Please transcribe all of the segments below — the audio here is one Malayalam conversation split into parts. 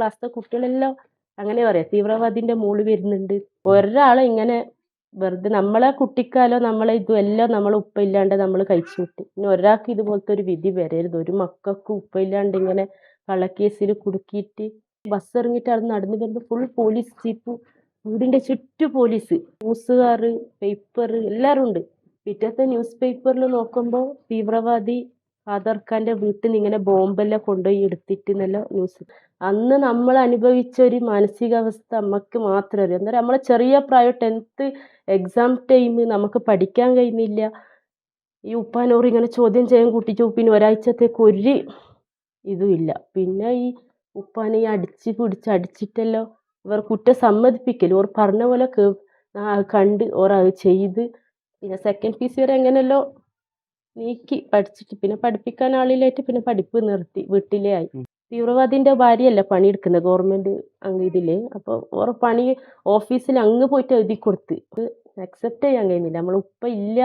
ക്ലാസ്സിലെ കുട്ടികളെല്ലാം അങ്ങനെ പറയാം, തീവ്രവാദിന്റെ മോള് വരുന്നുണ്ട്. ഒരാളെ ഇങ്ങനെ വെറുതെ നമ്മളെ കുട്ടിക്കാലോ നമ്മളെ ഇതും എല്ലാം നമ്മളെ ഉപ്പ ഇല്ലാണ്ട് നമ്മൾ കഴിച്ചു വിട്ടു. ഇനി ഒരാൾക്ക് ഇതുപോലത്തെ ഒരു വിധി വരരുത്. ഒരു മക്കൾക്ക് ഉപ്പ ഇല്ലാണ്ട് ഇങ്ങനെ കള്ളക്കേസിൽ കുടുക്കിയിട്ട് ബസ് ഇറങ്ങിയിട്ട് അവിടെ നടന്നു വരുമ്പോൾ ഫുൾ പോലീസ് ജീപ്പ്, വീടിന്റെ ചുറ്റു പോലീസ്, ന്യൂസുകാർ, പേപ്പർ എല്ലാവരും ഉണ്ട്. പിറ്റത്തെ ന്യൂസ് പേപ്പറിൽ നോക്കുമ്പോൾ തീവ്രവാദി ആധാർ ഖാന്റെ വീട്ടിൽ നിന്ന് ഇങ്ങനെ ബോംബെല്ലാം കൊണ്ടുപോയി എടുത്തിട്ട് എന്നല്ല ന്യൂസ്. അന്ന് നമ്മൾ അനുഭവിച്ച ഒരു മാനസികാവസ്ഥ നമുക്ക് മാത്രമേ അറിയൂ. എന്താ നമ്മളെ ചെറിയ പ്രായം 10th എക്സാം ടൈം, നമുക്ക് പഠിക്കാൻ കഴിയുന്നില്ല. ഈ ഉപ്പാനോർ ഇങ്ങനെ ചോദ്യം ചെയ്യാൻ കൂട്ടിച്ചു. പിന്നെ ഒരാഴ്ചത്തേക്ക് ഒരു ഇതും ഇല്ല. പിന്നെ ഈ ഉപ്പാനെ ഈ അടിച്ച് പിടിച്ച് അടിച്ചിട്ടല്ലോ ഇവർ കുറ്റം സമ്മതിപ്പിക്കല്, ഓർ പറഞ്ഞ പോലെ കണ്ട് ഓർ അത് ചെയ്ത് പിന്നെ സെക്കൻഡ് പി സി വരെ എങ്ങനെയല്ലോ നീക്കി പഠിച്ചിട്ട് പിന്നെ പഠിപ്പിക്കാൻ ആളില്ലായിട്ട് പിന്നെ പഠിപ്പ് നിർത്തി, വീട്ടിലേ ആയി. തീവ്രവാദിന്റെ ഭാര്യയല്ല പണിയെടുക്കുന്നത് ഗവൺമെന്റ് അങ്ങ് ഇതില്. അപ്പോൾ ഓർ പണി ഓഫീസിൽ അങ്ങ് പോയിട്ട് എഴുതി കൊടുത്ത് അക്സെപ്റ്റ് ചെയ്യാൻ കഴിയുന്നില്ല. നമ്മൾ ഉപ്പ ഇല്ല,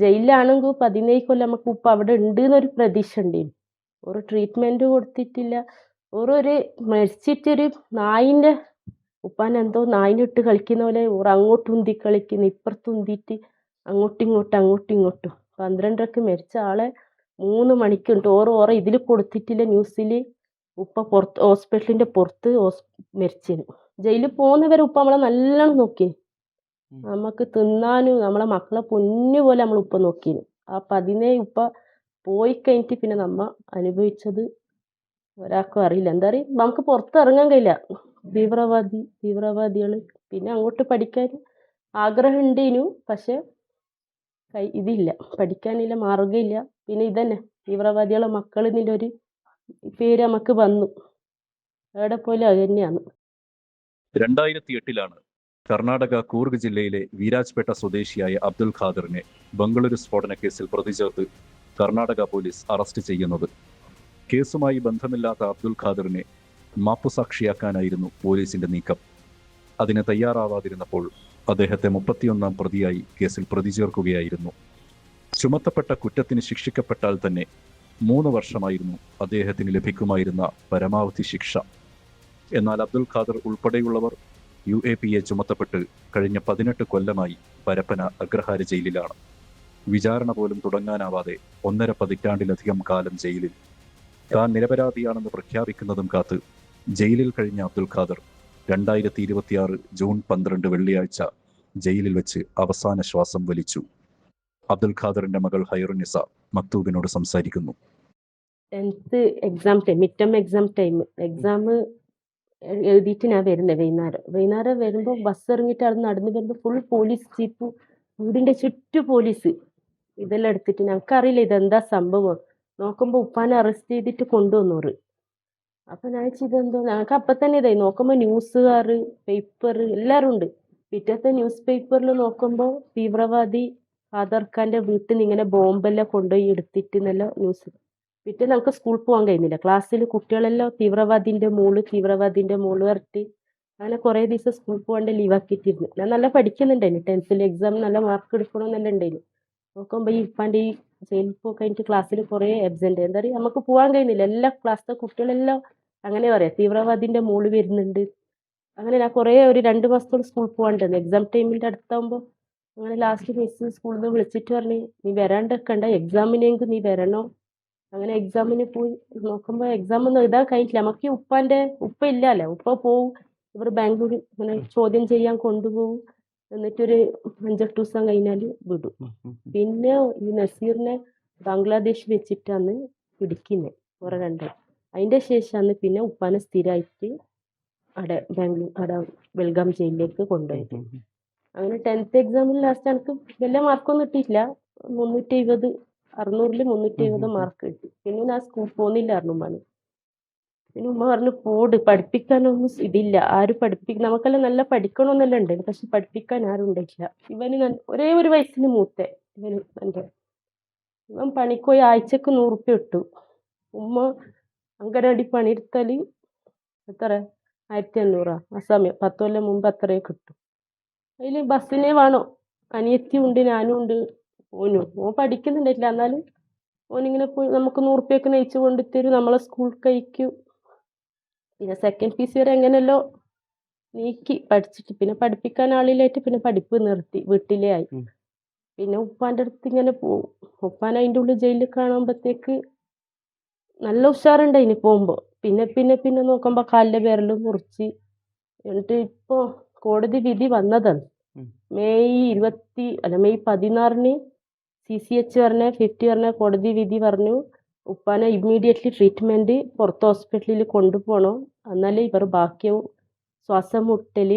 ജയിലിലാണെങ്കിൽ 17 കൊല്ലം നമുക്ക് ഉപ്പ അവിടെ ഉണ്ട് എന്നൊരു പ്രതീക്ഷ ഉണ്ടേനു. ഒരു ട്രീറ്റ്മെന്റ് കൊടുത്തിട്ടില്ല. ഒരു മരിച്ചിട്ടൊരു നായിന്റെ ഉപ്പാൻ എന്തോ നായിനിട്ട് കളിക്കുന്ന പോലെ ഓർ അങ്ങോട്ടും ഉന്തി കളിക്കുന്നു, ഇപ്പുറത്തും ഉന്തിയിട്ട് അങ്ങോട്ടും ഇങ്ങോട്ടും 12ക്ക് മരിച്ച ആളെ 3 മണിക്കുണ്ട് ഓറ ഇതിൽ കൊടുത്തിട്ടില്ല ന്യൂസിൽ. ഉപ്പ പുറത്ത് ഹോസ്പിറ്റലിന്റെ പുറത്ത് മരിച്ചേന്. ജയിലിൽ പോകുന്നവരെ ഉപ്പ നമ്മളെ നല്ലോണം നോക്കിന്. നമുക്ക് തിന്നാനും നമ്മളെ മക്കളെ പൊന്നു പോലെ നമ്മൾ ഉപ്പ നോക്കിന്. ആ 17 ഉപ്പ പോയി കഴിഞ്ഞിട്ട് പിന്നെ നമ്മ അനുഭവിച്ചത് ഒരാൾക്കും അറിയില്ല. എന്താ പറയുക, നമുക്ക് പുറത്തിറങ്ങാൻ കഴിയില്ല. തീവ്രവാദികൾ. പിന്നെ അങ്ങോട്ട് പഠിക്കാൻ ആഗ്രഹം ഉണ്ടേനു, പക്ഷെ ഇതില്ല, പഠിക്കാനില്ല, മാർഗമില്ല. പിന്നെ ഇതന്നെ തീവ്രവാദികളെ മക്കൾ ഇതിൻ്റെ ഒരു പേര് നമുക്ക് വന്നു. എവിടെ പോലും അത് തന്നെയാണ്. 2008 കർണാടക കൂർഗ് ജില്ലയിലെ വീരാജ്പേട്ട സ്വദേശിയായ അബ്ദുൽ ഖാദറിനെ ബംഗളൂരു സ്ഫോടന കേസിൽ പ്രതി ചേർത്ത് കർണാടക പോലീസ് അറസ്റ്റ് ചെയ്യുന്നത്. കേസുമായി ബന്ധമില്ലാത്ത അബ്ദുൽ ഖാദറിനെ മാപ്പുസാക്ഷിയാക്കാനായിരുന്നു പോലീസിന്റെ നീക്കം. അതിന് തയ്യാറാവാതിരുന്നപ്പോൾ അദ്ദേഹത്തെ 31ാം പ്രതിയായി കേസിൽ പ്രതി ചേർക്കുകയായിരുന്നു. ചുമത്തപ്പെട്ട കുറ്റത്തിന് ശിക്ഷിക്കപ്പെട്ടാൽ തന്നെ 3 വർഷമായിരുന്നു അദ്ദേഹത്തിന് ലഭിക്കുമായിരുന്ന പരമാവധി ശിക്ഷ. എന്നാൽ അബ്ദുൽ ഖാദർ ഉൾപ്പെടെയുള്ളവർ UAPA ചുമത്തപ്പെട്ട് കഴിഞ്ഞ 18 കൊല്ലമായി പരപ്പന അഗ്രഹാര ജയിലിലാണ്. വിചാരണ പോലും തുടങ്ങാനാവാതെ 1.5 പതിറ്റാണ്ടിലധികം കാലം ജയിലിൽ. താൻ നിരപരാധിയാണെന്ന് പ്രഖ്യാപിക്കുന്നതും കാത്ത് ജയിലിൽ കഴിഞ്ഞ അബ്ദുൽ ഖാദർ 2026 ജൂൺ 12 വെള്ളിയാഴ്ച ജയിലിൽ വെച്ച് അവസാന ശ്വാസം വലിച്ചു. അബ്ദുൽ ഖാദറിന്റെ മകൾ ഹൈറുന്നിസ മക്തൂബിനോട് സംസാരിക്കുന്നു. 10th exam time, mid exam time, exam എഴുതിയിട്ട് ഞാൻ വരുന്നത് വൈകുന്നേരം വരുമ്പോൾ ബസ് ഇറങ്ങിയിട്ട് അവിടെ നടന്നു വരുമ്പോൾ ഫുൾ പോലീസ് ജീപ്പ്, വീടിന്റെ ചുറ്റു പോലീസ് ഇതെല്ലാം എടുത്തിട്ട്. ഞങ്ങൾക്കറിയില്ല ഇതെന്താ സംഭവം. നോക്കുമ്പോൾ ഉപ്പാനെ അറസ്റ്റ് ചെയ്തിട്ട് കൊണ്ടുവന്നോറ്. അപ്പൊ ഞാൻ ഇതെന്തോ, ഞങ്ങൾക്ക് അപ്പം തന്നെ ഇതായി. നോക്കുമ്പോൾ ന്യൂസുകാർ, പേപ്പർ എല്ലാവരും ഉണ്ട്. പിറ്റത്തെ ന്യൂസ് പേപ്പറിൽ നോക്കുമ്പോൾ തീവ്രവാദി ആധാർ ഖാന്റെ വീട്ടിൽ നിന്ന് ഇങ്ങനെ ബോംബെല്ലാം കൊണ്ടുപോയി എടുത്തിട്ട് എന്നല്ല ന്യൂസ്. പിറ്റേ നമുക്ക് സ്കൂളിൽ പോകാൻ കഴിയുന്നില്ല. ക്ലാസ്സിൽ കുട്ടികളെല്ലാം തീവ്രവാദിന്റെ മോള് പറഞ്ഞിട്ട് അങ്ങനെ കുറേ ദിവസം സ്കൂളിൽ പോകാണ്ട് ലീവാക്കിയിട്ടിരുന്നു. ഞാൻ നല്ല പഠിക്കുന്നുണ്ടായിരുന്നു. 10th എക്സാം നല്ല മാർക്ക് എടുക്കണമെന്നെല്ലാം ഉണ്ടായിരുന്നു. നോക്കുമ്പോൾ ഈ ഉപ്പാൻ്റെ ഈ ജയിലിൽ പോയി കഴിഞ്ഞിട്ട് ക്ലാസ്സിൽ കുറേ ആബ്സെന്റ്. എന്താ പറയുക, നമുക്ക് പോകാൻ കഴിയുന്നില്ല. എല്ലാ ക്ലാസ്സിലെ കുട്ടികളെല്ലാം അങ്ങനെ പറയാം, തീവ്രവാദിന്റെ മോള് വരുന്നുണ്ട്. അങ്ങനെ ഞാൻ കുറേ ഒരു 2 മാസത്തോളം സ്കൂളിൽ പോകാണ്ടിരുന്നു. എക്സാം ടൈമിന്റെ അടുത്താകുമ്പോൾ അങ്ങനെ ലാസ്റ്റ് മിസ് സ്കൂളിൽ നിന്ന് വിളിച്ചിട്ട് പറഞ്ഞു, നീ വരാണ്ടൊക്കെണ്ട, എക്സാമിനെങ്കിൽ നീ വരണോ. അങ്ങനെ എക്സാമിന് പോയി നോക്കുമ്പോൾ എക്സാം ഒന്നും എഴുതാൻ കഴിഞ്ഞിട്ടില്ല. നമുക്ക് ഈ ഉപ്പ ഇല്ലല്ലോ. ഉപ്പ പോവും, ഇവർ ബാംഗ്ലൂർ ഇങ്ങനെ ചോദ്യം ചെയ്യാൻ കൊണ്ടുപോകും. എന്നിട്ടൊരു 5-8 ദിവസം കഴിഞ്ഞാൽ വിടും. പിന്നെ ഈ നസീറിനെ ബംഗ്ലാദേശ് വെച്ചിട്ടാണ് പിടിക്കുന്നത് കുറെ കണ്ട്. അതിൻ്റെ ശേഷമാണ് പിന്നെ ഉപ്പാനെ സ്ഥിരമായിട്ട് അവിടെ ബെൽഗാം ജയിലിലേക്ക് കൊണ്ടുപോയത്. അങ്ങനെ 10th എക്സാമിൽ ലാസ്റ്റ് എനിക്ക് വലിയ മാർക്കൊന്നും കിട്ടിയിട്ടില്ല. 370, 600-ൽ 370 മാർക്ക് കിട്ടി. പിന്നെ ഞാൻ സ്കൂളിൽ പോകുന്നില്ലായിരുന്നു ഉമ്മാന്. പിന്നെ ഉമ്മ പറഞ്ഞു, പോട്, പഠിപ്പിക്കാനൊന്നും ഇതില്ല, ആരും നമുക്കെല്ലാം നല്ല പഠിക്കണമെന്നെല്ലാം ഉണ്ടായിരുന്നു, പക്ഷെ പഠിപ്പിക്കാൻ ആരും ഉണ്ടായിട്ടില്ല. ഇവന് ഒരേ ഒരു വയസ്സിന് മൂത്തേ ഇവൻ പണിക്കോയി ആഴ്ചക്ക് 100 റുപ്യ കിട്ടും. ഉമ്മ അങ്കനവാടി പണിയെടുത്താൽ എത്ര 1500 ആ സമയം 10 കൊല്ലം മുമ്പ് അത്രയും കിട്ടും. അതിൽ ബസ്സിനെ വേണോ, അനിയത്തിയും ഉണ്ട്, ഞാനും ഉണ്ട്. ഓൻ പഠിക്കുന്നുണ്ടായിട്ടില്ല, എന്നാലും ഓനിങ്ങനെ പോയി നമുക്ക് 100 റുപ്യക്ക് നയിച്ചു കൊണ്ടുത്തരും, നമ്മളെ സ്കൂൾ കഴിക്കും. പിന്നെ സെക്കൻഡ് പി സി വരെ എങ്ങനെയല്ലോ നീക്കി പഠിച്ചിട്ട് പിന്നെ പഠിപ്പിക്കാൻ ആളില്ലായിട്ട് പിന്നെ പഠിപ്പ് നിർത്തി വീട്ടിലേ ആയി. ഉം. പിന്നെ ഉപ്പാൻ്റെ അടുത്ത് ഇങ്ങനെ പോവും. ഉപ്പാനെ അതിൻ്റെ ഉള്ളിൽ ജയിലിൽ കാണുമ്പോഴത്തേക്ക് നല്ല ഉഷാറുണ്ടായിന് പോകുമ്പോൾ. പിന്നെ നോക്കുമ്പോൾ കാലിൻ്റെ വിരലും മുറിച്ച്. എന്നിട്ട് ഇപ്പോൾ കോടതി വിധി വന്നതാണ്. ഉം. മെയ് 16 CCH പറഞ്ഞ 50 പറഞ്ഞ കോടതി വിധി പറഞ്ഞു ഉപ്പാനെ ഇമ്മീഡിയറ്റ്ലി ട്രീറ്റ്മെൻറ്റ് പുറത്ത് ഹോസ്പിറ്റലിൽ കൊണ്ടുപോകണം, എന്നാലേ ഇവർ ബാക്കിയാവും. ശ്വാസം മുട്ടൽ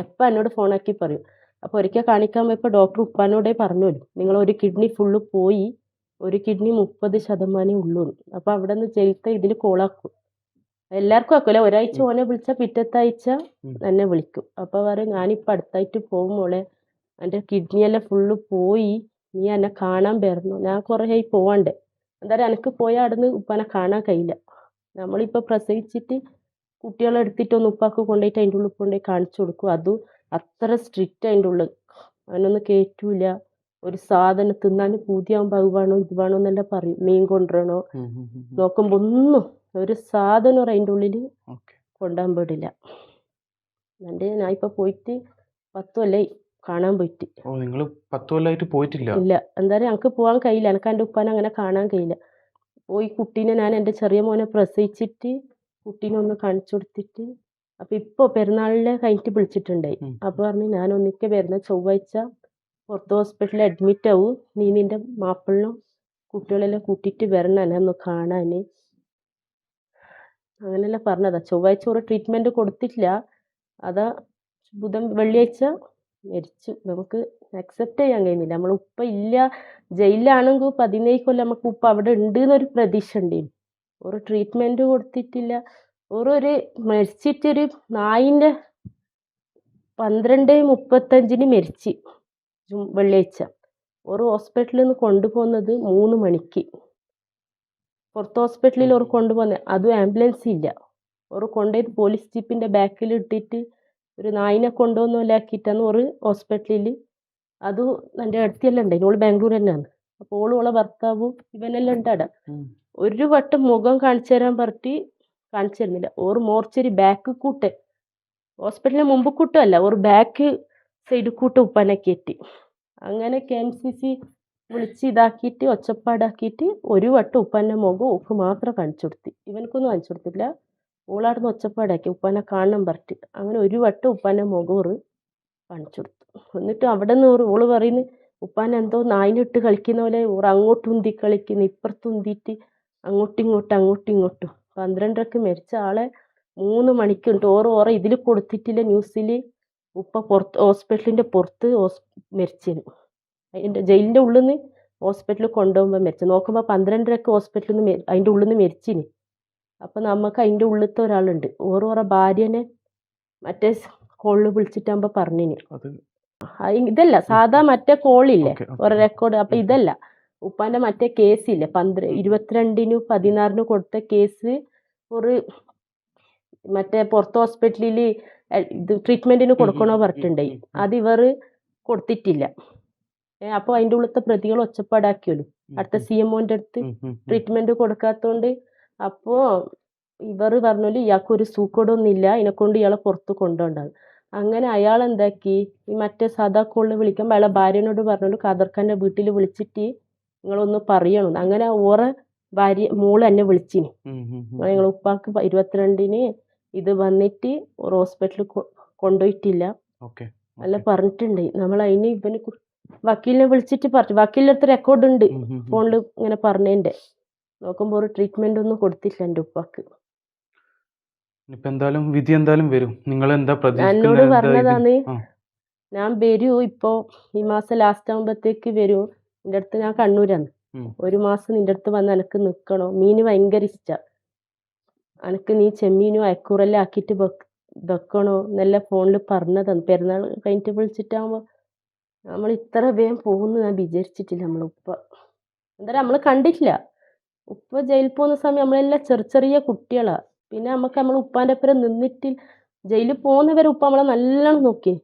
എപ്പോൾ എന്നോട് ഫോണാക്കി പറയും. അപ്പോൾ ഒരിക്കൽ കാണിക്കാൻ പോയപ്പോൾ ഡോക്ടർ ഉപ്പാനോടേ പറഞ്ഞോളൂ, നിങ്ങളൊരു കിഡ്നി ഫുള്ള് പോയി, ഒരു കിഡ്നി 30% ഉള്ളൂ. അപ്പോൾ അവിടെ നിന്ന് ജയിലത്തെ ഇതിൽ കോളാക്കും. എല്ലാവർക്കും ആക്കൂല, ഒരാഴ്ച ഓനെ വിളിച്ചാൽ പിറ്റത്തെ ആഴ്ച എന്നെ വിളിക്കും. അപ്പോൾ പറയും ഞാനിപ്പോൾ അടുത്തായിട്ട് പോകും മോളെ, എൻ്റെ കിഡ്നിയെല്ലാം ഫുള്ള് പോയി, നീ എന്നെ കാണാൻ വരണം. ഞാൻ കുറേ ആയി പോവാണ്ട്. എന്തായാലും എനിക്ക് പോയാൽ അവിടെ നിന്ന് ഉപ്പാനെ കാണാൻ കഴിയില്ല. നമ്മളിപ്പോൾ പ്രസവിച്ചിട്ട് കുട്ടികളെ എടുത്തിട്ടൊന്ന് ഉപ്പാക്ക് കൊണ്ടുപോയിട്ട് അതിൻ്റെ ഉള്ളിൽ കൊണ്ടുപോയി കാണിച്ചു കൊടുക്കും. അതും അത്ര സ്ട്രിക്റ്റ് അതിൻ്റെ ഉള്ളിൽ, അവനൊന്നും കയറ്റൂല. ഒരു സാധനം തിന്നാൻ പൂതിയാകുമ്പോൾ അത് വേണോ ഇത് വേണോ എന്നെല്ലാം പറയും. മീൻ കൊണ്ടുവരണോ നോക്കുമ്പോൾ ഒന്നും ഒരു സാധനം അതിൻ്റെ ഉള്ളിൽ കൊണ്ടുപോകാൻ പാടില്ല. ഞാൻ ഇപ്പോൾ പോയിട്ട് 10 കൊല്ലമായി കാണാൻ പോയിട്ട്. നിങ്ങൾ 10 കൊല്ലമായിട്ട് പോയിട്ടില്ല? ഇല്ല, എന്തായാലും എനിക്ക് പോകാൻ കഴിയില്ല. എനിക്ക് എൻ്റെ ഉപ്പാനെ അങ്ങനെ കാണാൻ കഴിയില്ല. പോയി കുട്ടീനെ ഞാൻ എൻ്റെ ചെറിയ മോനെ പ്രസവിച്ചിട്ട് കുട്ടീനെ ഒന്ന് കാണിച്ചു കൊടുത്തിട്ട്, അപ്പോൾ ഇപ്പോൾ പെരുന്നാളിനെ കഴിഞ്ഞിട്ട് വിളിച്ചിട്ടുണ്ടായി. അപ്പോൾ പറഞ്ഞു ഞാൻ ഒന്നിക്കെ വരുന്ന ചൊവ്വാഴ്ച പുറത്ത് ഹോസ്പിറ്റലിൽ അഡ്മിറ്റ് ആവും, നീ നിൻ്റെ മാപ്പിളിനും കുട്ടികളെല്ലാം കൂട്ടിയിട്ട് വരണം എന്നെ ഒന്ന് കാണാൻ, അങ്ങനെയെല്ലാം പറഞ്ഞതാ. ചൊവ്വാഴ്ച ഒരു ട്രീറ്റ്മെൻറ്റ് കൊടുത്തിട്ടില്ല, അതാ വെള്ളിയാഴ്ച മരിച്ചു. നമുക്ക് അക്സെപ്റ്റ് ചെയ്യാൻ കഴിയുന്നില്ല. നമ്മൾ ഉപ്പ ഇല്ല, ജയിലിലാണെങ്കിൽ 17 കൊല്ലം നമുക്ക് ഉപ്പ അവിടെ ഉണ്ട് എന്നൊരു പ്രതീക്ഷ ഉണ്ടായിരുന്നു. ഒരു ട്രീറ്റ്മെൻറ്റ് കൊടുത്തിട്ടില്ല. ഒരു മരിച്ചിട്ടൊരു നായിൻ്റെ 12:35 മരിച്ച് വെള്ളിയാഴ്ച. ഒരു ഹോസ്പിറ്റലിൽ നിന്ന് കൊണ്ടുപോകുന്നത് 3 മണിക്ക്. പുറത്ത് ഹോസ്പിറ്റലിൽ ഒരു കൊണ്ടുപോകുന്നത്, അതും ആംബുലൻസ് ഇല്ല. ഒരു കൊണ്ടുപോയത് പോലീസ് ജീപ്പിൻ്റെ ബാക്കിൽ ഇട്ടിട്ട് ഒരു നായിനെ കൊണ്ടുപോകുന്ന പോലെ ആക്കിയിട്ടാണ് ഒരു ഹോസ്പിറ്റലിൽ. അതും എൻ്റെ അടുത്തെല്ലാം ഉണ്ടായി. ഓള് ബാംഗ്ലൂർ തന്നെയാണ്. അപ്പോൾ ഓളെ ഭർത്താവും ഇവനെല്ലാം ഉണ്ട് അവിടെ. ഒരു വട്ടം മുഖം കാണിച്ചു തരാൻ പറഞ്ഞിട്ട് കാണിച്ചു തരുന്നില്ല. ഒരു മോർച്ചറി ബാക്ക് കൂട്ട്, ഹോസ്പിറ്റലിന് മുമ്പ് കൂട്ടമല്ല, ഒരു ബാക്ക് സൈഡ് കൂട്ട് ഉപ്പാനെ കയറ്റി. അങ്ങനെ KMCC വിളിച്ച് ഇതാക്കിയിട്ട് ഒച്ചപ്പാടാക്കിയിട്ട് ഒരു വട്ടം ഉപ്പാൻ്റെ മുഖം ഓക്ക് മാത്രം കാണിച്ചു കൊടുത്തി, ഇവനക്കൊന്നും കാണിച്ചു കൊടുത്തില്ല. ഓളാടുന്ന് ഒച്ചപ്പാടാക്കി ഉപ്പാനെ കാണണം പറഞ്ഞിട്ട്. അങ്ങനെ ഒരു വട്ടം ഉപ്പാൻ്റെ മുഖം കാണിച്ചു കൊടുത്തു. എന്നിട്ട് അവിടെ നിന്ന് ഓള് പറയുന്നു ഉപ്പാനെ എന്തോ നായിനിട്ട് കളിക്കുന്ന പോലെ അങ്ങോട്ടും ഉന്തി കളിക്കുന്നു, ഇപ്പുറത്തും ഉന്തിയിട്ട് അങ്ങോട്ടും ഇങ്ങോട്ടും. 12:30 മരിച്ച ആളെ 3 മണിക്കുണ്ട്. ഓറ ഇതിൽ കൊടുത്തിട്ടില്ല ന്യൂസിൽ, ഉപ്പ പുറത്ത് ഹോസ്പിറ്റലിൻ്റെ പുറത്ത് മരിച്ചതിന്. അതിൻ്റെ ജയിലിൻ്റെ ഉള്ളിൽ നിന്ന് ഹോസ്പിറ്റലിൽ കൊണ്ടുപോകുമ്പോൾ മരിച്ചു. നോക്കുമ്പോൾ 12:30 ഹോസ്പിറ്റലിൽ നിന്ന് അതിൻ്റെ ഉള്ളിൽ നിന്ന് മരിച്ചിന്. അപ്പം നമുക്ക് അതിൻ്റെ ഉള്ളിലത്തെ ഒരാളുണ്ട്, ഓറ ഭാര്യനെ മറ്റേ കോളിൽ വിളിച്ചിട്ടാകുമ്പോൾ പറഞ്ഞിന്. ഇതല്ല സാധാ മറ്റേ കോളില്ലേ ഒരു റെക്കോർഡ്. അപ്പം ഇതല്ല ഉപ്പാൻ്റെ മറ്റേ കേസില്ലേ 22/16 കൊടുത്ത കേസ്, ഒരു മറ്റേ പുറത്ത് ഹോസ്പിറ്റലിൽ ഇത് ട്രീറ്റ്മെൻറ്റിന് കൊടുക്കണോ പറഞ്ഞിട്ടുണ്ടായി. അത് ഇവർ കൊടുത്തിട്ടില്ല. അപ്പോൾ അതിൻ്റെ ഉള്ളിലത്തെ പ്രതികൾ ഒച്ചപ്പാടാക്കിയല്ലോ അടുത്ത CMOൻ്റെ അടുത്ത് ട്രീറ്റ്മെൻറ്റ് കൊടുക്കാത്തതുകൊണ്ട്. അപ്പോൾ ഇവർ പറഞ്ഞോല് ഇയാൾക്കൊരു സൂക്കേടൊന്നുമില്ല, ഇതിനെക്കൊണ്ട് ഇയാളെ പുറത്ത് കൊണ്ടുപോണ്ടാകും. അങ്ങനെ അയാൾ എന്താക്കി, ഈ മറ്റേ സാധാ കോളിൽ വിളിക്കുമ്പോൾ അയാളെ ഭാര്യനോട് പറഞ്ഞോളൂ ഖാദർഖാൻ്റെ വീട്ടിൽ വിളിച്ചിട്ട് നിങ്ങളൊന്ന് പറയണം. അങ്ങനെ ഓറെ മോള് എന്നെ വിളിച്ചിന്. ഞങ്ങൾ ഉപ്പാക്ക് 22-ന് ഇത് വന്നിട്ട് ഒരു ഹോസ്പിറ്റലിൽ കൊണ്ടുപോയിട്ടില്ല അല്ല പറഞ്ഞിട്ടുണ്ടായി. നമ്മൾ അതിന് ഇവന് വക്കീലിനെ വിളിച്ചിട്ട് പറഞ്ഞു, വക്കീലിൻ്റെ അടുത്ത് റെക്കോർഡ് ഉണ്ട് ഫോണിൽ ഇങ്ങനെ പറഞ്ഞതിൻ്റെ. നോക്കുമ്പോൾ ഒരു ട്രീറ്റ്മെൻ്റ് ഒന്നും കൊടുത്തില്ല എൻ്റെ ഉപ്പാക്ക്. എന്തായാലും വിധി എന്തായാലും വരും. നിങ്ങൾ എന്താ എന്നോട് പറഞ്ഞതാണ് ഞാൻ വരൂ, ഇപ്പോൾ ഈ മാസം ലാസ്റ്റ് ആകുമ്പോഴത്തേക്ക് വരും. എൻ്റെ അടുത്ത് ഞാൻ കണ്ണൂരാണ്, 1 മാസം നിൻ്റെ അടുത്ത് വന്ന് എനിക്ക് നിൽക്കണോ, മീന് ഭയങ്കര ഇഷ്ടമാണ്, എനിക്ക് നീ ചെമ്മീനും അയക്കൂറെല്ലാം ആക്കിയിട്ട് വെക്കണോ എന്നെല്ലാം ഫോണിൽ പറഞ്ഞതാണ്. പെരുന്നാൾ കഴിഞ്ഞിട്ട് വിളിച്ചിട്ടാകുമ്പോൾ നമ്മൾ ഇത്ര വേഗം പോകുന്നു ഞാൻ വിചാരിച്ചിട്ടില്ല. ഉപ്പ എന്തായാലും നമ്മൾ കണ്ടിട്ടില്ല. ഉപ്പ ജയിലിൽ പോകുന്ന സമയം നമ്മളെല്ലാം ചെറിയ കുട്ടികളാണ്. പിന്നെ നമ്മൾ ഉപ്പാൻ്റെ ഒപ്പം നിന്നിട്ട് ജയിലിൽ പോകുന്നവരെ ഉപ്പ നമ്മളെ നല്ലോണം നോക്കി,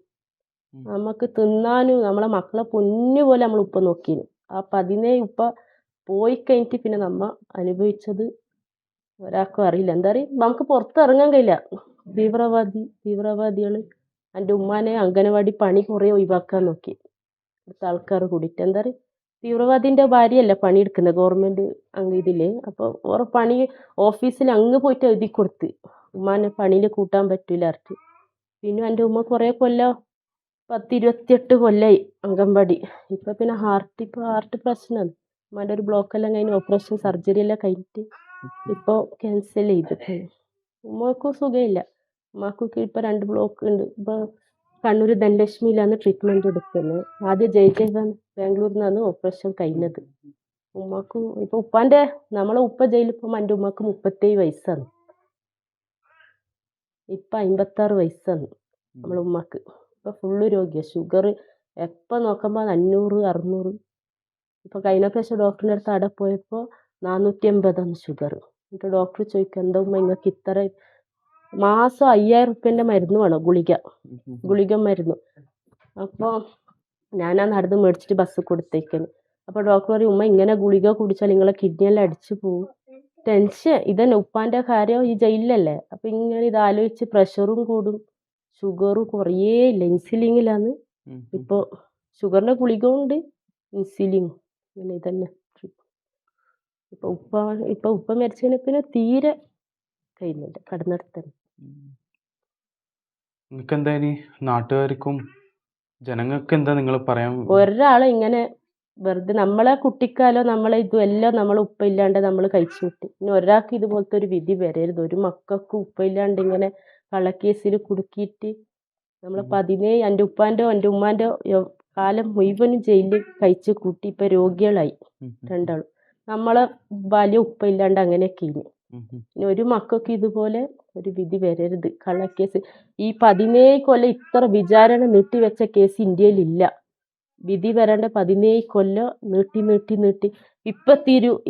നമുക്ക് തിന്നാനും നമ്മളെ മക്കളെ പൊന്നു പോലെ നമ്മൾ ഉപ്പ നോക്കിന്. ആ 17 ഉപ്പ പോയി കഴിഞ്ഞിട്ട് പിന്നെ നമ്മ അനുഭവിച്ചത് ഒരാൾക്കും അറിയില്ല. എന്താ പറയുക, നമുക്ക് പുറത്തിറങ്ങാൻ കഴിയില്ല. തീവ്രവാദികൾ എൻ്റെ ഉമ്മാനെ അംഗനവാടി പണി കുറേ ഒഴിവാക്കാൻ നോക്കി. ഇവിടുത്തെ ആൾക്കാർ കൂടിയിട്ട് എന്താ പറയുക, തീവ്രവാദിൻ്റെ ഭാര്യയല്ല പണിയെടുക്കുന്നത് ഗവൺമെൻറ് ഇതില്. അപ്പോൾ ഓരോ പണി ഓഫീസിൽ അങ്ങ് പോയിട്ട് എഴുതി കൊടുത്ത് ഉമ്മാനെ പണിയിൽ കൂട്ടാൻ പറ്റൂല ആർക്ക്. പിന്നെ എൻ്റെ ഉമ്മ കുറേ കൊല്ലം 10-28 കൊല്ലമായി അംഗൻവാടി. ഇപ്പം പിന്നെ ഹാർട്ട് പ്രശ്നമാണ്. ഉമ്മാൻ്റെ ഒരു ബ്ലോക്കെല്ലാം കഴിഞ്ഞ് ഓപ്പറേഷൻ സർജറി എല്ലാം കഴിഞ്ഞിട്ട് ഇപ്പോൾ ക്യാൻസൽ ചെയ്തിട്ട് ഉമ്മക്കും സുഖമില്ല. ഉമ്മാക്കൊക്കെ ഇപ്പോൾ 2 ബ്ലോക്ക് ഉണ്ട്. ഇപ്പോൾ കണ്ണൂർ ധനലക്ഷ്മിയിലാണ് ട്രീറ്റ്മെൻറ്റ് എടുക്കുന്നത്. ആദ്യം ജയിലിലാണ്, ബാംഗ്ലൂരിൽ നിന്നാണ് ഓപ്പറേഷൻ കഴിഞ്ഞത്. ഉമ്മാക്കും ഇപ്പോൾ നമ്മളെ ഉപ്പ ജയിലിൽ പോകുമ്പോൾ എൻ്റെ ഉമ്മക്ക് 37 വയസ്സാണ്. ഇപ്പം 56 വയസ്സാണ് നമ്മളെ ഉമ്മക്ക്. ഇപ്പം ഫുള്ള് രോഗിയാണ്. ഷുഗർ എപ്പോൾ നോക്കുമ്പോൾ 500, 600. ഇപ്പോൾ കഴിഞ്ഞ പ്രാവശ്യം ഡോക്ടറിൻ്റെ അടുത്ത് അവിടെ പോയപ്പോൾ 480 ഷുഗർ. എന്നിട്ട് ഡോക്ടർ ചോദിക്കുക, എന്താ ഉമ്മ നിങ്ങൾക്ക് ഇത്ര, മാസം 5000 റുപ്യൻ്റെ മരുന്ന് വേണം, ഗുളിക മരുന്ന്. അപ്പോൾ ഞാനാ നടന്ന് മേടിച്ചിട്ട് ബസ് കൊടുത്തേക്കാണ്. അപ്പോൾ ഡോക്ടർ പറയും, ഉമ്മ ഇങ്ങനെ ഗുളിക കുടിച്ചാൽ നിങ്ങളെ കിഡ്നിയെല്ലാം അടിച്ചു പോകും. ടെൻഷൻ ഇതന്നെ, ഉപ്പാൻ്റെ കാര്യം ഈ ജയിലിലല്ലേ. അപ്പം ഇങ്ങനെ ഇത് ആലോചിച്ച് പ്രഷറും കൂടും, ഷുഗറും കുറേ ഇല്ല. ഇൻസുലിനിലാണ് ഇപ്പോൾ. ഷുഗറിൻ്റെ ഗുളിക ഉണ്ട്, ഇൻസുലിനും ഇങ്ങനെ ഇതന്നെ. ഇപ്പം ഉപ്പ മരിച്ചതിന് പിന്നെ തീരെ കഴിയുന്നില്ല, കടന്നെടുത്തന്നെ. നിങ്ങൾക്ക് എന്താ ഇനി നാട്ടുകാർക്കും ജനങ്ങൾക്ക് എന്താ നിങ്ങൾ പറയാൻ? ഒരാളെ ഇങ്ങനെ വെറുതെ നമ്മളെ കുട്ടിക്കാലോ നമ്മളെ ഇതും എല്ലാം നമ്മളെ ഉപ്പ ഇല്ലാണ്ട് നമ്മൾ കഴിച്ചു വിട്ട്. ഇനി ഒരാൾക്ക് ഇതുപോലത്തെ ഒരു വിധി വരരുത്. ഒരു മക്കൾക്കും ഉപ്പ ഇല്ലാണ്ട് ഇങ്ങനെ കള്ളക്കേസിൽ കുടുക്കിയിട്ട് നമ്മളെ എൻ്റെ ഉമ്മാൻ്റെ കാലം മുഴുവനും ജയിലിൽ കഴിച്ച് കൂട്ടി ഇപ്പം രോഗികളായി രണ്ടാളും. നമ്മളെ ബാല്യം ഉപ്പ ഇല്ലാണ്ട് അങ്ങനെയൊക്കെ ഇനി ഒരു മക്കൾക്ക് ഇതുപോലെ ഒരു വിധി വരരുത്. കള്ളക്കേസ് ഈ 17 കൊല്ലം ഇത്ര വിചാരണ നീട്ടിവെച്ച കേസ് ഇന്ത്യയിലില്ല. വിധി വരേണ്ട 17 കൊല്ലം നീട്ടി ഇപ്പം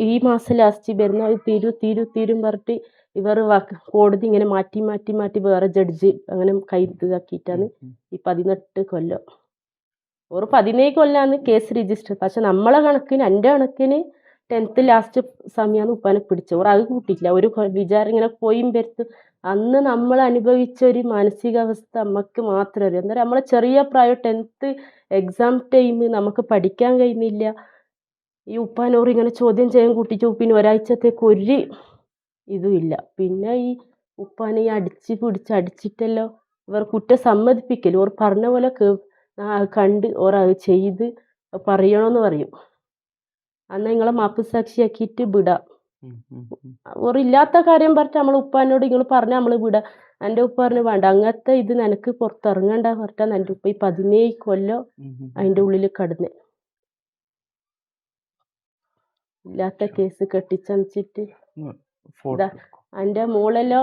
ഈ മാസം ലാസ്റ്റ് വരുന്ന തീരും പറഞ്ഞിട്ട് ഇവർ കോടതി ഇങ്ങനെ മാറ്റി വേറെ ജഡ്ജ് അങ്ങനെ ഇതാക്കിയിട്ടാണ് ഈ 18 കൊല്ലം. ഒരു 17 കൊല്ലമാണ് കേസ് രജിസ്റ്റർ. പക്ഷെ നമ്മളെ കണക്കിന്, എൻ്റെ കണക്കിന് 10th ലാസ്റ്റ് സമയമാണ് ഉപ്പാനെ പിടിച്ചത്. അത് കൂട്ടിയില്ല. ഒരു വിചാരം ഇങ്ങനെ പോയും വരുത്തും. അന്ന് നമ്മൾ അനുഭവിച്ച ഒരു മാനസികാവസ്ഥ നമുക്ക് മാത്രമേ അറിയൂ. എന്താ പറയുക, നമ്മളെ ചെറിയ പ്രായം 10th എക്സാം ടൈം നമുക്ക് പഠിക്കാൻ കഴിയുന്നില്ല. ഈ ഉപ്പാനോറ് ഇങ്ങനെ ചോദ്യം ചെയ്യാൻ കൂട്ടിച്ചു. പിന്നെ ഒരാഴ്ചത്തേക്ക് ഒരു ഇതും ഇല്ല. പിന്നെ ഈ ഉപ്പാനെ ഈ അടിച്ചിട്ടല്ലോ ഇവർ കുറ്റം സമ്മതിപ്പിക്കല്. ഓർ പറഞ്ഞ പോലെ കണ്ട് ഓർ അത് ചെയ്ത് പറയണമെന്ന് പറയും. അന്ന് നിങ്ങളെ മാപ്പുസാക്ഷിയാക്കിയിട്ട് വിടാം. ഓർ ഇല്ലാത്ത കാര്യം പറഞ്ഞിട്ട് നമ്മൾ ഉപ്പാനോട് നിങ്ങൾ പറഞ്ഞാൽ നമ്മൾ വിടാം. എൻ്റെ ഉപ്പ പറഞ്ഞു, വേണ്ട അങ്ങനത്തെ ഇത് നിനക്ക് പുറത്തിറങ്ങണ്ട പറഞ്ഞിട്ടാണ് എൻ്റെ ഉപ്പ ഈ 17 കൊല്ലം അതിൻ്റെ ഉള്ളിൽ കടന്ന്. ഇല്ലാത്ത കേസ് കെട്ടിച്ചമച്ചിട്ട് എൻ്റെ മോളെല്ലോ,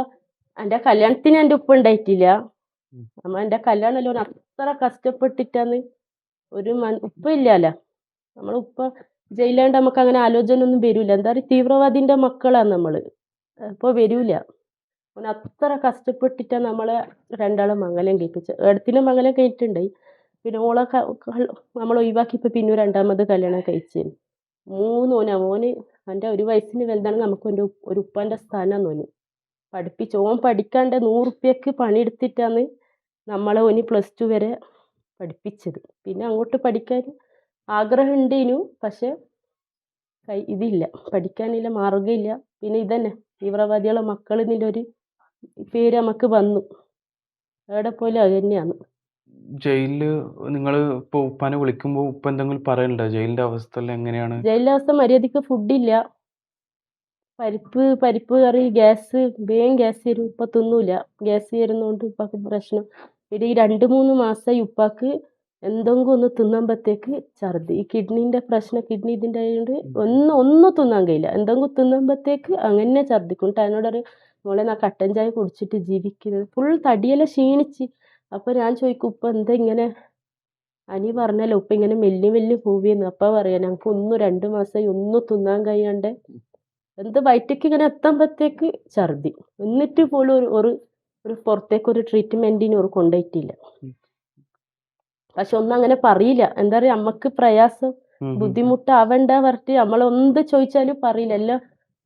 എൻ്റെ കല്യാണത്തിന് എൻ്റെ ഉപ്പ ഉണ്ടായിട്ടില്ല. എൻ്റെ കല്യാണമല്ലോ അത്ര കഷ്ടപ്പെട്ടിട്ടാണ്. ഉപ്പ ഇല്ലല്ലോ, നമ്മളെ ഉപ്പ ജയിലാണ്ട് നമുക്ക് അങ്ങനെ ആലോചന ഒന്നും വരില്ല. എന്താ പറയുക, തീവ്രവാദിൻ്റെ മക്കളാണ് നമ്മൾ. അപ്പോൾ വരില്ല. അത്ര കഷ്ടപ്പെട്ടിട്ടാണ് നമ്മളെ രണ്ടാളെ മംഗലം കഴിപ്പിച്ചത്. ഏടത്തിൻ്റെ മംഗലം കഴിഞ്ഞിട്ടുണ്ടായി. പിന്നെ ഓളെ നമ്മൾ ഒഴിവാക്കിയപ്പോൾ പിന്നെ രണ്ടാമത് കല്യാണം കഴിച്ചത്. 3 മോന് എൻ്റെ 1 വയസ്സിന് വലുതാണെങ്കിൽ നമുക്ക് ഒരു ഉപ്പാൻ്റെ സ്ഥാനം തോന്നി പഠിപ്പിച്ചു. ഓൻ പഠിക്കാണ്ട് 100 റുപ്യക്ക് പണിയെടുത്തിട്ടാണ് നമ്മളെ ഓന് +2 വരെ പഠിപ്പിച്ചത്. പിന്നെ അങ്ങോട്ട് പഠിക്കാൻ ആഗ്രഹം ഉണ്ടേനു, പക്ഷെ ഇതില്ല, പഠിക്കാനില്ല, മാർഗ്ഗമില്ല. പിന്നെ ഇതന്നെ തീവ്രവാദികളെ മക്കൾ എന്നതിൻ്റെ ഒരു പേര് നമുക്ക് വന്നു. എവിടെ പോലും അത് തന്നെയാണ്. ജയിലില് നിങ്ങൾ ഇപ്പോൾ ഉപ്പാനെ വിളിക്കുമ്പോൾ ഉപ്പ എന്തെങ്കിലും പറയലുണ്ടോ? ജയിലിന്റെ അവസ്ഥ എങ്ങനെയാണ്? ജയിലിലെ അവസ്ഥ മര്യാദയ്ക്ക് ഫുഡില്ല. പരിപ്പ് കറി, വേഗം ഗ്യാസ് തരും. ഇപ്പം തിന്നൂല. ഗ്യാസ് തരുന്നതുകൊണ്ട് ഉപ്പാക്ക് പ്രശ്നം. പിന്നെ ഈ 2-3 മാസമായി ഉപ്പാക്ക് എന്തെങ്കിലും ഒന്ന് തിന്നുമ്പോഴത്തേക്ക് ഛർദ്ദി. ഈ കിഡ്നീൻ്റെ പ്രശ്നം, കിഡ്നി ഇതിൻ്റെ ആയതുകൊണ്ട് ഒന്നും തിന്നാൻ കഴിയില്ല. എന്തെങ്കിലും തിന്നുമ്പോഴത്തേക്ക് അങ്ങനെ ഛർദ്ദിക്കും. എന്നോട് പറയും, മോളെ ഞാൻ കട്ടൻ ചായ കുടിച്ചിട്ട് ജീവിക്കുന്നത്. ഫുൾ തടിയെല്ലാം ക്ഷീണിച്ച്. അപ്പോൾ ഞാൻ ചോദിക്കും, ഉപ്പ എന്താ ഇങ്ങനെ? അനി പറഞ്ഞല്ലോ ഉപ്പ ഇങ്ങനെ മെല്ലെ പോവുകയെന്ന്. അപ്പം പറയാം, ഞങ്ങൾക്ക് 2 മാസമായി ഒന്നും തിന്നാൻ കഴിയാണ്ട് വയറ്റിലേക്ക് ഇങ്ങനെ എത്തുമ്പോഴത്തേക്ക് ഛർദ്ദി. എന്നിട്ട് പോലും ഒരു പുറത്തേക്ക് ഒരു ട്രീറ്റ്മെൻറ്റിന് ഒരു കൊണ്ടുപോയിട്ടില്ല. പക്ഷെ ഒന്നും അങ്ങനെ പറയില്ല. എന്താ പറയുക, നമുക്ക് പ്രയാസം ബുദ്ധിമുട്ടാവണ്ട പറഞ്ഞിട്ട് നമ്മളൊന്ത് ചോദിച്ചാലും പറയില്ല. എല്ലാം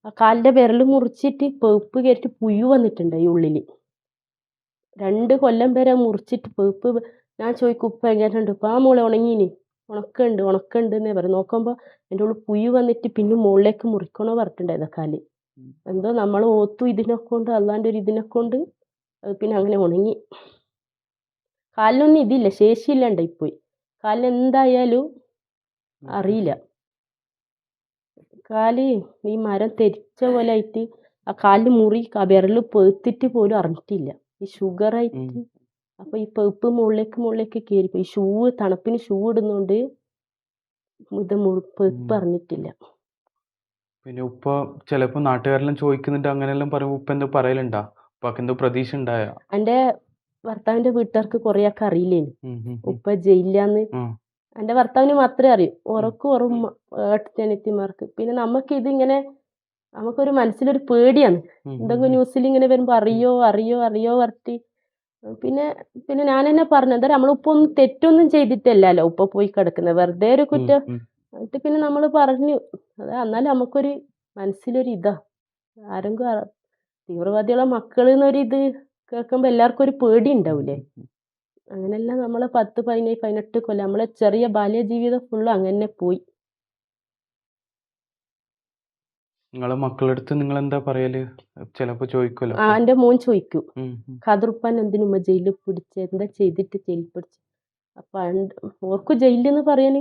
ആ കാലിൻ്റെ വിരൽ മുറിച്ചിട്ട് പഴുപ്പ് കയറിയിട്ട് പുഴു വന്നിട്ടുണ്ട് ഈ ഉള്ളിൽ. 2 കൊല്ലം വരെ മുറിച്ചിട്ട് പഴുപ്പ്. ഞാൻ ചോദിക്കും ഉപ്പ എങ്ങനെയുണ്ട്, ഉപ്പ ആ മോളെ ഉണങ്ങീനി, ഉണക്കുണ്ട് എന്നേ പറയും. നോക്കുമ്പോൾ എൻ്റെ ഉള്ളിൽ പുഴു വന്നിട്ട് പിന്നെ മുകളിലേക്ക് മുറിക്കണോ പറഞ്ഞിട്ടുണ്ടായത് കാല്. എന്തോ നമ്മൾ ഓത്തു ഇതിനെ കൊണ്ട് അല്ലാണ്ട് ഒരു ഇതിനെ കൊണ്ട് അത് പിന്നെ അങ്ങനെ ഉണങ്ങി. കാലിനൊന്നും ഇതില്ല, ശേഷിയില്ലാണ്ടായി പോയി. കാലിന് എന്തായാലും അറിയില്ല. കാല് ഈ മരം തെരിച്ച പോലെ ആയിട്ട് ആ കാലിൽ മുറി വിരൽ പഴുത്തിട്ട് പോലും അറിഞ്ഞിട്ടില്ല. ഈ ഷുഗറായിട്ട് അപ്പോൾ ഈ പഴുപ്പ് മുകളിലേക്ക് കയറിപ്പോയി. തണുപ്പിന് ഷൂ ഇടുന്നോണ്ട് ഇത് പഴുപ്പ് അറിഞ്ഞിട്ടില്ല. പിന്നെ ഉപ്പ ചിലപ്പോൾ നാട്ടുകാരെല്ലാം ചോദിക്കുന്നുണ്ട്, അങ്ങനെയെല്ലാം പറയുമ്പോൾ ഉപ്പ എന്തോ പറയലുണ്ടാ? ഉപ്പാക്ക് എന്തോ പ്രതീക്ഷ ഉണ്ടായ? എൻ്റെ ഭർത്താവിൻ്റെ വീട്ടുകാർക്ക് കുറേയൊക്കെ അറിയില്ലേനു ഉപ്പ ജയിലിലാന്ന്. എൻ്റെ ഭർത്താവിന് മാത്രമേ അറിയൂ, ഓറും ഏട്ടത്തിയനിയത്തിമാർക്ക്. പിന്നെ നമുക്ക് ഇതിങ്ങനെ നമുക്കൊരു മനസ്സിലൊരു പേടിയാണ്. എന്തെങ്കിലും ന്യൂസിൽ ഇങ്ങനെ വരുമ്പോൾ അറിയോ പറഞ്ഞിട്ട് പിന്നെ ഞാൻ തന്നെ പറഞ്ഞു, എന്താ നമ്മൾ ഉപ്പ ഒന്നും തെറ്റൊന്നും ചെയ്തിട്ടല്ലല്ലോ ഉപ്പ പോയി കിടക്കുന്നത്, വെറുതെ ഒരു കുറ്റം. എന്നിട്ട് പിന്നെ നമ്മൾ പറഞ്ഞു. അത് എന്നാലും നമുക്കൊരു മനസ്സിലൊരു ഇതാ, ആരെങ്കിലും തീവ്രവാദികളെ മക്കൾ എന്നൊരിത് കേൾക്കുമ്പോൾ എല്ലാവർക്കും ഒരു പേടി ഉണ്ടാവൂലേ. അങ്ങനെയല്ല നമ്മളെ 10, 17, 18 കൊല്ലം നമ്മളെ ചെറിയ ബാല്യജീവിതം ഫുള്ളും അങ്ങനെ പോയി. നിങ്ങളെ മക്കളടുത്ത് നിങ്ങൾ എന്താ പറയല്? ചിലപ്പോൾ ചോദിക്കുമല്ലോ. എൻ്റെ മോൻ ചോദിക്കും, ഖാദറുപ്പാൻ എന്തിനുമ്മ ജയിലിൽ പിടിച്ചത്, എന്താ ചെയ്തിട്ട് ജയിലിൽ പിടിച്ചത്. അപ്പം ഓർക്ക് ജയിലെന്ന് പറയാൻ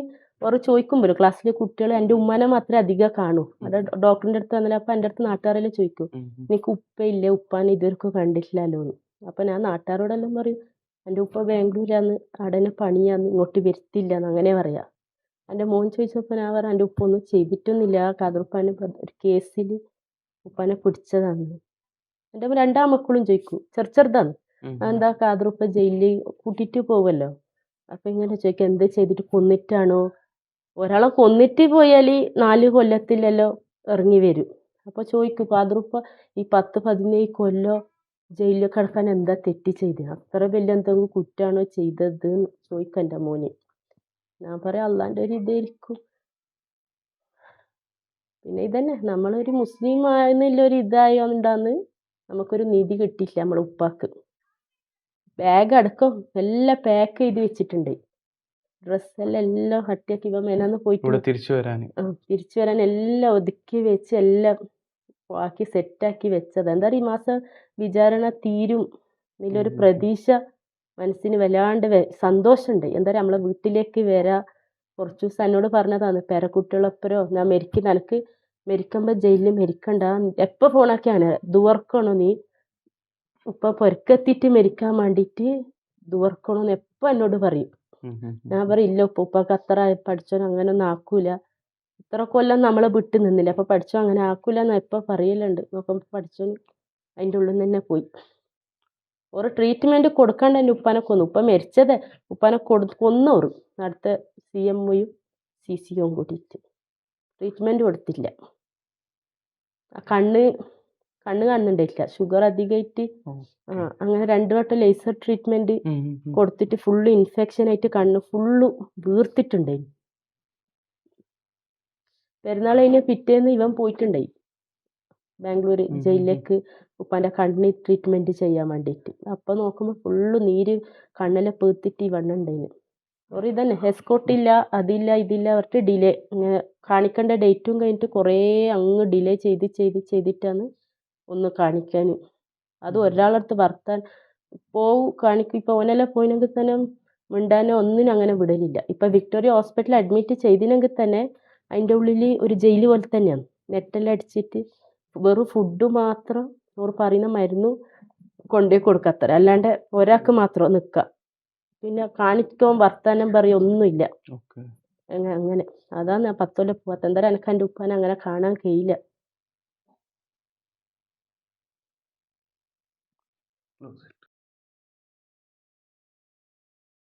ഓർ ചോദിക്കുമ്പോൾ ക്ലാസ്സിലെ കുട്ടികൾ എൻ്റെ ഉമ്മാനെ മാത്രമേ അധികം കാണൂ. അവിടെ ഡോക്ടറിൻ്റെ അടുത്ത് വന്നില്ല. അപ്പം എൻ്റെ അടുത്ത് നാട്ടുകാരെല്ലാം ചോദിക്കും, എനിക്ക് ഉപ്പയില്ലേ, ഉപ്പാനെ ഇതുവരെക്കും കണ്ടിട്ടില്ലല്ലോ എന്ന്. അപ്പം ഞാൻ നാട്ടുകാരോടെല്ലാം പറയും, എൻ്റെ ഉപ്പ ബാംഗ്ലൂരാന്ന്, അവിടെ തന്നെ പണിയാന്ന്, ഇങ്ങോട്ട് വരുത്തില്ല എന്ന് അങ്ങനെ പറയാം. എൻ്റെ മോൻ ചോദിച്ചപ്പോൾ ഞാൻ പറയാം, എൻ്റെ ഉപ്പ ഒന്നും ചെയ്തിട്ടൊന്നുമില്ല, ഖാദറുപ്പാനെ ഒരു കേസിൽ ഉപ്പാനെ പിടിച്ചതാണ്. എൻ്റെ 2 മക്കളും ചോദിക്കും, ചെറുതാണ്, എന്താ ഖാദറുപ്പ ജയിലിൽ കൂട്ടിയിട്ട് പോവല്ലോ. അപ്പം ഇങ്ങനെ ചോദിക്കും, എന്ത് ചെയ്തിട്ട് കൊന്നിട്ടാണോ. ഒരാളെ കൊന്നിട്ട് പോയാൽ 4 കൊല്ലത്തിലല്ലോ ഇറങ്ങി വരും. അപ്പോൾ ചോദിക്കും, ഖാദറുപ്പ ഈ 10, 17 കൊല്ലം ജയിലിൽ കിടക്കാൻ എന്താ തെറ്റ് ചെയ്തത്, അത്ര വലിയ എന്തെങ്കിലും കുറ്റമാണോ ചെയ്തത് എന്ന് ചോദിക്കും എൻ്റെ മോന്. ഞാൻ പറയാം, അള്ളാൻ്റെ ഒരു ഇതായിരിക്കും. പിന്നെ ഇതന്നെ, നമ്മളൊരു മുസ്ലിം ആയെന്നുള്ളൊരു ഇതായോണ്ടാന്ന് നമുക്കൊരു നീതി കിട്ടിയില്ല. നമ്മളെ ഉപ്പാക്ക് ബാഗ് അടക്കം എല്ലാം പാക്ക് ചെയ്ത് വെച്ചിട്ടുണ്ട്, ഡ്രസ്സെല്ലാം ഹട്ടിയാക്കി. ഇവ മേനാന്ന് പോയിട്ട് തിരിച്ചു വരാൻ എല്ലാം ഒതുക്കി വെച്ച് എല്ലാം ആക്കി സെറ്റാക്കി വെച്ചത്. എന്താ പറയുക, ഈ മാസം വിചാരണ തീരും എന്നുള്ളൊരു പ്രതീക്ഷ മനസ്സിന് വല്ലാണ്ട് സന്തോഷമുണ്ട്. എന്താ പറയുക, നമ്മളെ വീട്ടിലേക്ക് വരാം. കുറച്ച് ദിവസം എന്നോട് പറഞ്ഞതാണ്, പേരക്കുട്ടികളൊപ്പരോ ഞാൻ മരിക്കുന്ന, എനിക്ക് മരിക്കുമ്പോൾ ജയിലിൽ മരിക്കണ്ട, എപ്പോൾ ഫോണാക്കിയാണ് ദുവർക്കണോ നീ ഉപ്പ പൊരക്കെത്തിയിട്ട് മരിക്കാൻ വേണ്ടിയിട്ട് ദുവർക്കണമെന്ന് എപ്പോൾ എന്നോട് പറയും. ഞാൻ പറയും, ഇല്ല ഉപ്പാക്ക് അത്ര പഠിച്ചോൻ അങ്ങനെ ഒന്നും ആക്കൂല, ഇത്ര കൊല്ലം നമ്മളെ വിട്ട് നിന്നില്ല, അപ്പോൾ പഠിച്ചോ അങ്ങനെ ആക്കൂല എന്ന് എപ്പോൾ പറയലുണ്ട്. നോക്കുമ്പോൾ പഠിച്ചോൻ അതിൻ്റെ ഉള്ളിൽ നിന്ന് തന്നെ പോയി. ഒരു ട്രീറ്റ്മെൻറ്റ് കൊടുക്കാണ്ട് എൻ്റെ ഉപ്പാനെ കൊന്നു. ഉപ്പ മരിച്ചത് ഉപ്പാനെ കൊന്നോറും അടുത്ത CMയും CCയും കൂട്ടിയിട്ട് ട്രീറ്റ്മെൻറ്റ് കൊടുത്തില്ല. കണ്ണ് കാണുന്നുണ്ടായില്ല, ഷുഗർ അധികമായിട്ട്. അങ്ങനെ 2 വട്ടം ലേസർ ട്രീറ്റ്മെൻറ്റ് കൊടുത്തിട്ട് ഫുള്ള് ഇൻഫെക്ഷനായിട്ട് കണ്ണ് ഫുള്ള് വീർത്തിട്ടുണ്ടായി. പെരുന്നാൾ കഴിഞ്ഞ പിറ്റേന്ന് ഇവൻ പോയിട്ടുണ്ടായി ബാംഗ്ലൂർ ജയിലിലേക്ക് ഉപ്പാൻ്റെ കണ്ണ് ട്രീറ്റ്മെൻറ്റ് ചെയ്യാൻ വേണ്ടിയിട്ട്. അപ്പോൾ നോക്കുമ്പോൾ ഫുള്ള് നീര് കണ്ണെല്ലാം പേർത്തിട്ട് ഈ വണ്ണം ഉണ്ടായിന്. ഒരു ഇതന്നെ എസ്കോട്ടില്ല, അതില്ല ഇതില്ല അവർക്ക് ഡിലേ. ഇങ്ങനെ കാണിക്കേണ്ട ഡേറ്റും കഴിഞ്ഞിട്ട് കുറേ അങ്ങ് ഡിലേ ചെയ്തിട്ടാണ് ഒന്ന് കാണിക്കാൻ. അത് ഒരാളടുത്ത് വർത്താൻ കാണിക്കും. ഇപ്പോൾ ഓനെല്ലാം പോയിനെങ്കിൽ തന്നെ മിണ്ടാനോ ഒന്നിനും അങ്ങനെ വിടലില്ല. ഇപ്പം വിക്ടോറിയ ഹോസ്പിറ്റലിൽ അഡ്മിറ്റ് ചെയ്തിനെങ്കിൽ തന്നെ അതിൻ്റെ ഉള്ളിൽ ഒരു ജയിൽ പോലെ തന്നെയാണ്, നെറ്റെല്ലാം അടിച്ചിട്ട് വെറും ഫുഡ് മാത്രം അവർ പറയുന്ന മരുന്ന് കൊണ്ടുപോയി കൊടുക്കത്തര, അല്ലാണ്ട് ഒരാൾക്ക് മാത്രം നിൽക്കുക. പിന്നെ കാണിക്കാൻ വർത്താനം പറയും ഒന്നുമില്ല. അങ്ങനെ അതാണ് ഞാൻ 10 കൊല്ലം പോകാത്ത. എന്തായാലും എനിക്ക് എൻ്റെ ഉപ്പാനെ അങ്ങനെ കാണാൻ കഴിയില്ല.